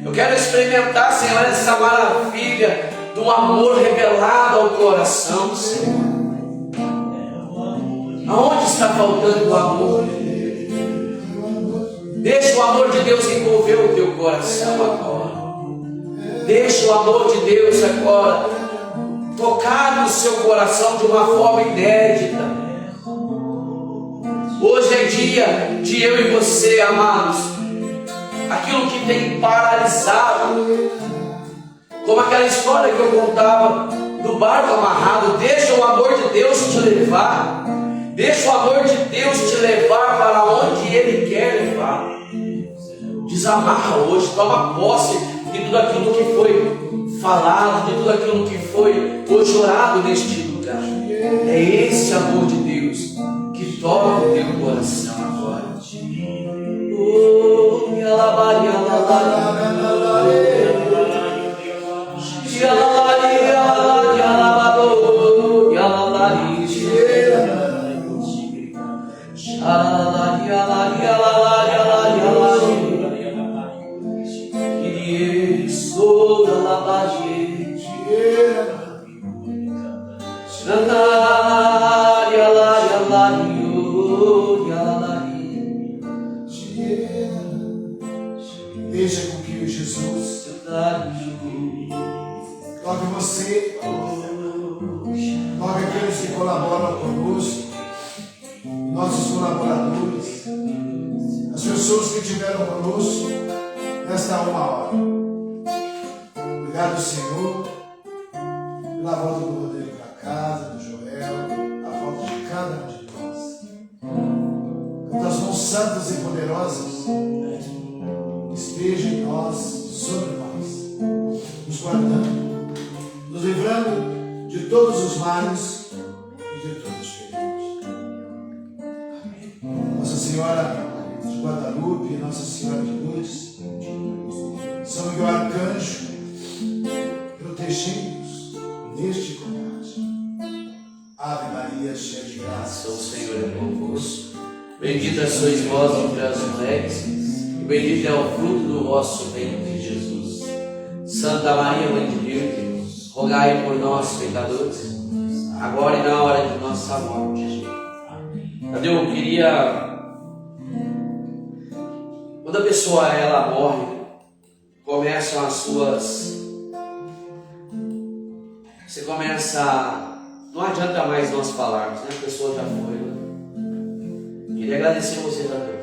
Eu quero experimentar, Senhor, essa maravilha do amor revelado ao coração, Senhor. Aonde está faltando o amor? Deixa o amor de Deus envolver o teu coração agora. Deixa o amor de Deus agora tocar no seu coração de uma forma inédita. Hoje é dia de eu e você, amados, aquilo que tem paralisado, como aquela história que eu contava do barco amarrado. Deixa o amor de Deus te levar. Deixa o amor de Deus te levar para onde Ele quer levar. Desamarra hoje, toma posse de tudo aquilo que foi falado, de tudo aquilo que foi hoje orado neste lugar. É esse amor de Deus que toca o teu coração agora. Oh, Deixa com que o Jesus toque você, toque aqueles que colaboram conosco, nossos colaboradores, as pessoas que estiveram conosco nesta uma hora. Obrigado, Senhor, pela volta do Rodrigo para casa, do Joel, a volta de cada um de nós. Com as mãos santas e poderosas esteja em nós, sobre nós, nos guardando, nos livrando de todos os males e de todos os perigos. Nossa Senhora de Guadalupe, Nossa Senhora de Lourdes, São Miguel Arcanjo, protegei-nos neste combate. Ave Maria, cheia de graça, o Senhor é convosco. Bendita sois vós entre as mulheres, e bendito é o fruto do vosso ventre, Jesus. Santa Maria, Mãe de Deus, rogai por nós, pecadores, agora e na hora de nossa morte. Tadeu, eu queria... Quando a pessoa ela morre, começam as suas... Você começa... Não adianta mais nós falarmos, né? A pessoa já foi, né? Queria agradecer a você, Tadeu.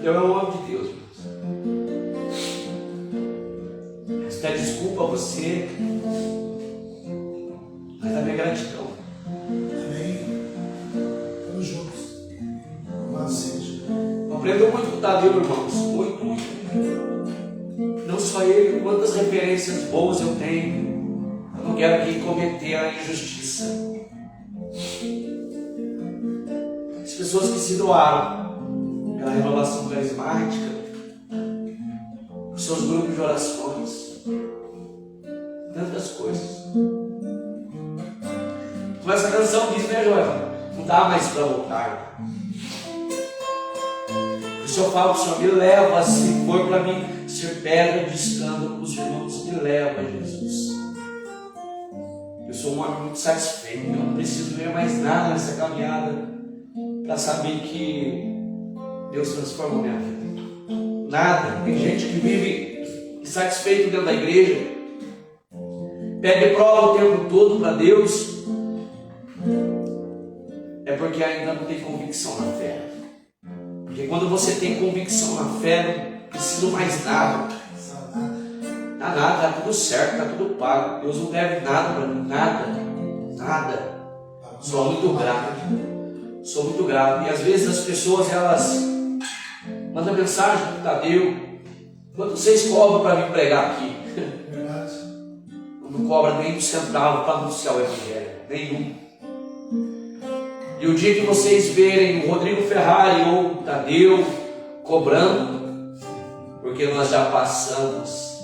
Deus é o homem de Deus, irmãos. Peço desculpa a você, mas a minha gratidão. Amém. Estamos juntos. Louvado seja. Aprendeu muito com o Tadeu, irmãos. Muito, muito. Não só ele, quantas referências boas eu tenho. Eu não quero aqui cometer a injustiça. As pessoas que se doaram pela renovação carismática, os seus grupos de orações, tantas coisas. Como essa canção diz, né, Joel? Não dá mais para voltar. O Senhor fala para o Senhor: me leva, se for para mim, se ser pedra de escândalo para os irmãos, me leva, Jesus. Eu sou um homem muito satisfeito, eu não preciso ver mais nada nessa caminhada para saber que Deus transformou minha vida. Nada. Tem gente que vive insatisfeito dentro da igreja, pede prova o tempo todo para Deus, é porque ainda não tem convicção na fé. Porque quando você tem convicção na fé, não precisa mais nada. Nada, está tudo certo, está tudo pago. Deus não deve nada para mim, nada. Sou muito grato. E às vezes as pessoas, elas mandam mensagem para o Tadeu: quanto vocês cobram para vir pregar aqui? Verdade. Não cobra nem um centavo para anunciar o Evangelho, nenhum. E o dia que vocês verem o Rodrigo Ferrari ou o Tadeu cobrando, porque nós já passamos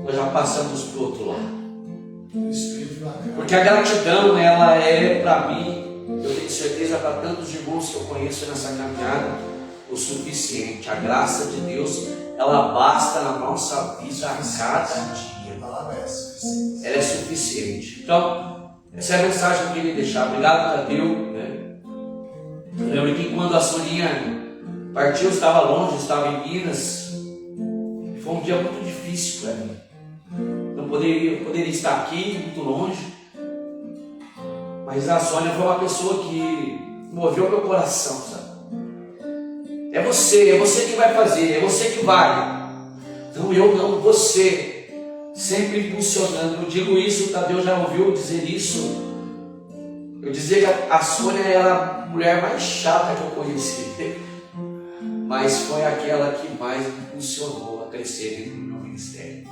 para o outro lado. Porque a gratidão, ela é para mim, eu tenho certeza para tantos irmãos que eu conheço nessa caminhada, o suficiente. A graça de Deus, ela basta na nossa vida a cada dia. Ela é suficiente. Então, essa é a mensagem que eu queria deixar. Obrigado, Tadeu. Eu lembro que quando a Soninha partiu, eu estava longe, eu estava em Minas. Foi um dia muito difícil para mim. Não poderia estar aqui, muito longe. Mas a Sônia foi uma pessoa que moveu meu coração, sabe? É você que vai fazer, é você que vai. Não, eu não, você. Sempre impulsionando. Eu digo isso, o Tadeu já ouviu eu dizer isso. Eu dizia que a Sônia era a mulher mais chata que eu conheci, mas foi aquela que mais me impulsionou a crescer dentro do meu ministério.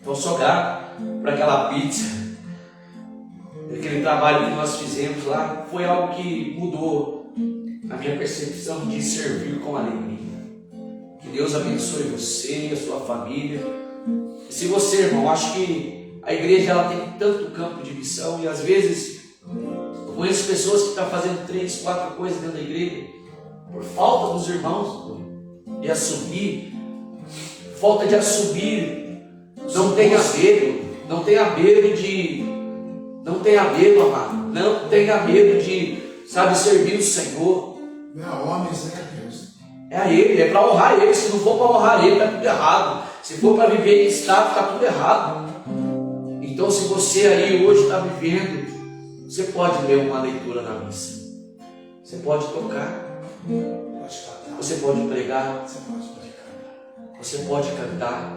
Então eu sou grato por aquela pizza, aquele trabalho que nós fizemos lá. Foi algo que mudou a minha percepção de servir com alegria. Que Deus abençoe você e a sua família. E se você, irmão, acha que a igreja ela tem tanto campo de missão, e às vezes eu conheço pessoas que estão fazendo 3, 4 coisas dentro da igreja por falta dos irmãos de assumir, falta de assumir. Não tenha medo, amado, não tenha medo de, servir o Senhor. Não é homens, né, Deus? É a Ele, é para honrar Ele. Se não for para honrar Ele, está tudo errado. Se for para viver em estado, está tudo errado. Então, se você aí hoje está vivendo, você pode ler uma leitura na missa, você pode tocar, você pode pregar, você pode cantar,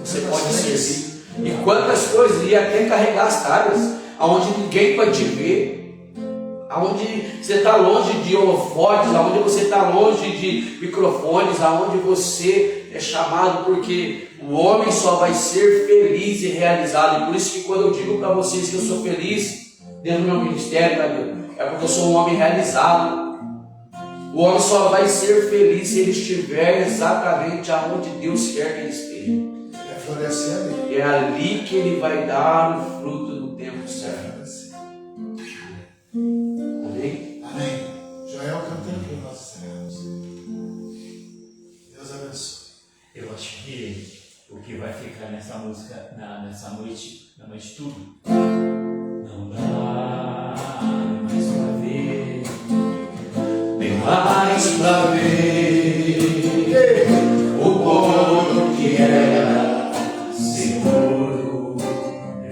você pode servir. E quantas coisas, e até carregar as tarefas, aonde ninguém vai te ver, aonde você está longe de holofotes, aonde você está longe de microfones, aonde você é chamado, porque o homem só vai ser feliz e realizado. E por isso que quando eu digo para vocês que eu sou feliz dentro do meu ministério, é porque eu sou um homem realizado. O homem só vai ser feliz se ele estiver exatamente aonde Deus quer que ele esteja. E é ali que ele vai dar o fruto no tempo certo. Amém? Amém. Joel cantando para nós encerrarmos. Deus abençoe. Eu acho que o que vai ficar nessa música, nessa noite, na noite tudo, não dá mais pra ver, nem mais pra ver o povo que era seguro.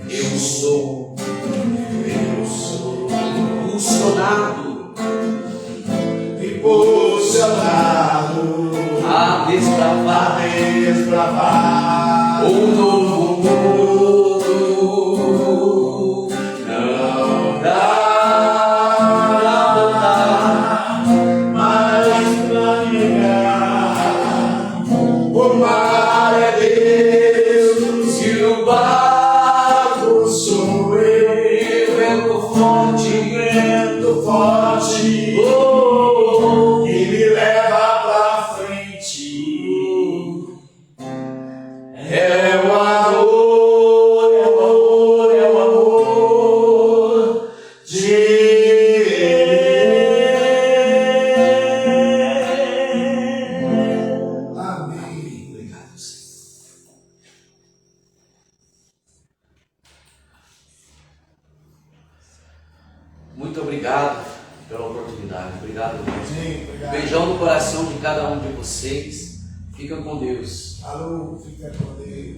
Eu sou impulsionado a desbravar um novo mundo. Não dá mais pra negar. O mar é Deus e o barco sou eu, vento forte, que me leva pra frente. é o amor. Muito obrigado pela oportunidade. Obrigado mesmo. Sim, obrigado. Beijão no coração de cada um de vocês. Fica com Deus. Alô, fica com Deus.